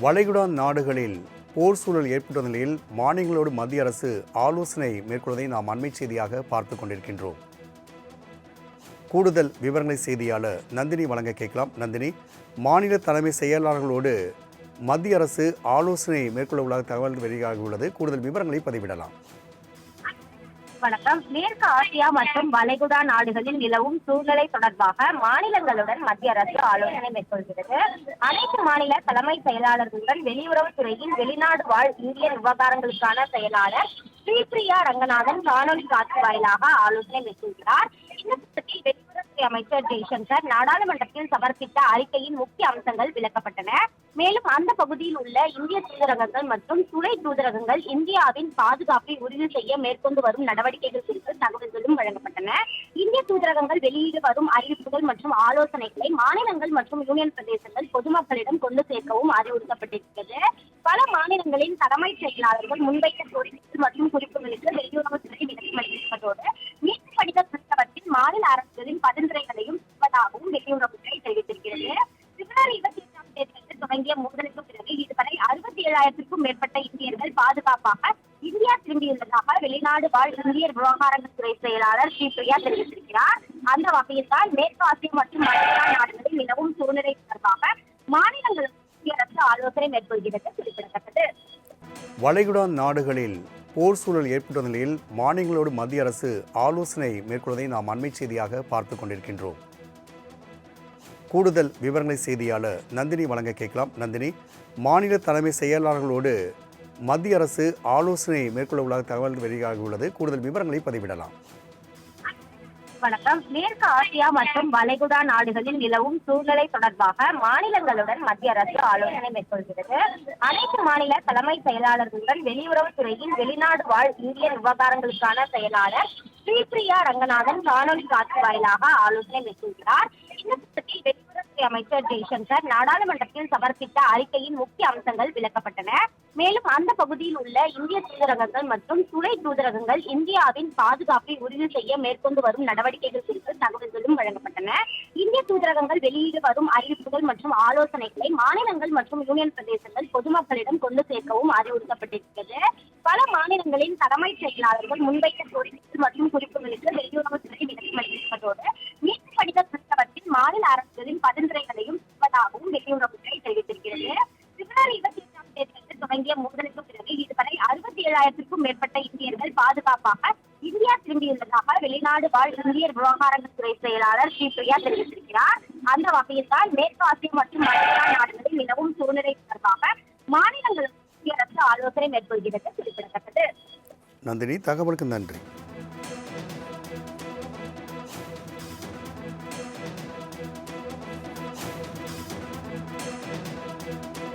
வளைகுடா நாடுகளில் போர் சூழல் ஏற்பட்ட நிலையில் மாநிலங்களோடு மத்திய அரசு ஆலோசனை மேற்கொள்வதை நாம் அண்மை செய்தியாக பார்த்து கொண்டிருக்கின்றோம். கூடுதல் விவரங்களை செய்தியாளர் நந்தினி வழங்க கேட்கலாம். நந்தினி, மாநில தலைமை செயலாளர்களோடு மத்திய அரசு ஆலோசனை மேற்கொள்ள உள்ள தகவல் வெளியாகியுள்ளது. கூடுதல் விவரங்களை பதிவிடலாம். வணக்கம். மேற்கு ஆசியா மற்றும் வளைகுடா நாடுகளில் நிலவும் சூழ்நிலை தொடர்பாக மாநிலங்களுடன் மத்திய அரசு ஆலோசனை மேற்கொள்கிறது. அனைத்து மாநில தலைமை செயலாளர்களுடன் வெளியுறவுத்துறையின் வெளிநாடு வாழ் இந்திய விவகாரங்களுக்கான செயலாளர் ஸ்ரீபிரியா ரங்கநாதன் காணொலி காட்சி வாயிலாக ஆலோசனை மேற்கொள்கிறார். இந்த கூட்டத்தில் வெளியுறவுத்துறை அமைச்சர் ஜெய்சங்கர் நாடாளுமன்றத்தில் சமர்ப்பித்த அறிக்கையின் முக்கிய அம்சங்கள் விளக்கப்பட்டன. மேலும் அந்த பகுதியில் உள்ள இந்திய தூதரகங்கள் மற்றும் துணை தூதரகங்கள் இந்தியாவின் பாதுகாப்பை உறுதி செய்ய மேற்கொண்டு வரும் நடவடிக்கைகள் குறித்து தகவல்களும் வழங்கப்பட்டன. இந்திய தூதரகங்கள் வெளியிட்டு வரும் அறிவிப்புகள் மற்றும் ஆலோசனைகளை மாநிலங்கள் மற்றும் யூனியன் பிரதேசங்கள் பொதுமக்களிடம் கொண்டு சேர்க்கவும் அறிவுறுத்தப்பட்டிருக்கிறது. பல மாநிலங்களின் தலைமை செயலாளர்கள் முன்வைத்த கோரிக்கைகள் மற்றும் குறிப்புகளுக்கு வெளியுறவுத்துறை விளக்கம் அளிப்பதோடு மீட்பு பணிகள் குறித்தவற்றில் மாநில அரசுகளின் பரிந்துரைகளையும் செய்வதாகவும் வெளியுறவுத்துறை தெரிவித்திருக்கிறது. பிப்ரவரி 28ஆம் தேதியிலிருந்து தொடங்கிய மோதலுக்கு பிறகு இதுவரை 67,000க்கும் மேற்பட்ட இந்தியர்கள் பாதுகாப்பாக இந்தியா திரும்பியுள்ளதாக வெளிநாடு வாழ் இந்திய விவகாரங்கள் துறை செயலாளர் ஸ்ரீபிரியா தெரிவித்திருக்கிறார். அந்த வகையில் தான் மேற்கு ஆசிய மற்றும் வளைகுடா நாடுகளில் நிலவும் சூழ்நிலை தொடர்பாக மாநிலங்களுக்கு மத்திய அரசு ஆலோசனை மேற்கொள்கிறது குறிப்பிடத்தக்கது. வளைகுடா நாடுகளில் போர் சூழல் ஏற்பட்ட நிலையில் மாநிலங்களோடு மத்திய அரசு ஆலோசனை மேற்கொள்வதை நாம் அண்மை செய்தியாக பார்த்து கொண்டிருக்கின்றோம். கூடுதல் விவரங்களை செய்தியாளர் நந்தினி வழங்க கேட்கலாம். நந்தினி, மாநில தலைமை செயலாளர்களோடு மத்திய அரசு ஆலோசனை மேற்கொள்ள உள்ள தகவல் வெளியாகியுள்ளது. கூடுதல் விவரங்களை பதிவிடலாம். வணக்கம். மேற்கு ஆசியா மற்றும் வளைகுடா நாடுகளில் நிலவும் சூழ்நிலை தொடர்பாக மாநிலங்களுடன் மத்திய அரசு ஆலோசனை மேற்கொள்கிறது. அனைத்து மாநில தலைமை செயலாளர்களுடன் வெளியுறவுத்துறையின் வெளிநாடு வாழ் இந்திய விவகாரங்களுக்கான செயலாளர் ஸ்ரீபிரியா ரங்கநாதன் காணொலி காட்சி வாயிலாக ஆலோசனை மேற்கொள்கிறார். இந்த கூட்டத்தில் வெளியுறவுத்துறை அமைச்சர் ஜெய்சங்கர் நாடாளுமன்றத்தில் சமர்ப்பித்த அறிக்கையின் முக்கிய அம்சங்கள் விளக்கப்பட்டன. மேலும் அந்த பகுதியில் உள்ள இந்திய தூதரகங்கள் மற்றும் துணை தூதரகங்கள் இந்தியாவின் பாதுகாப்பை உறுதி செய்ய மேற்கொண்டு வரும் நடவடிக்கைகள் குறித்து தகவல்களும் வழங்கப்பட்டன. இந்திய தூதரகங்கள் வெளியிட்டு வரும் அறிவிப்புகள் மற்றும் ஆலோசனைகளை மாநிலங்கள் மற்றும் யூனியன் பிரதேசங்கள் பொதுமக்களிடம் கொண்டு சேர்க்கவும் அறிவுறுத்தப்பட்டிருக்கிறது. பல மாநிலங்களின் தலைமை செயலாளர்கள் முன்வைத்த கோரிக்கைகள் மற்றும் குறிப்புகளுக்கு வெளியுறவுத்துறை விளக்கம் அளிப்பதோடு மீட்பு பணிகள் குறித்தவற்றில் மாநில அரசுகளின் பரிந்துரைகளையும் செய்வதாகவும் வெளியுறவுத்துறை தெரிவித்திருக்கிறது. பிப்ரவரி 28ஆம் தேதியிலிருந்து தொடங்கிய மோதலுக்கு பிறகு இதுவரை 67,000க்கும் மேற்பட்ட இந்தியர்கள் பாதுகாப்பாக இந்தியா திரும்பியுள்ளதாக வெளிநாடு வாழ் இந்திய விவகாரங்கள் துறை செயலாளர் ஸ்ரீபிரியா தெரிவித்திருக்கிறார். அந்த வகையில் தான் மேற்கு ஆசிய மற்றும் வளைகுடா நாடுகளில் நிலவும் சூழ்நிலை தொடர்பாக மாநிலங்களுக்கு மத்திய அரசு ஆலோசனை மேற்கொள்கிறது குறிப்பிடத்தக்கது. நந்தினி, தகவலுக்கு நன்றி.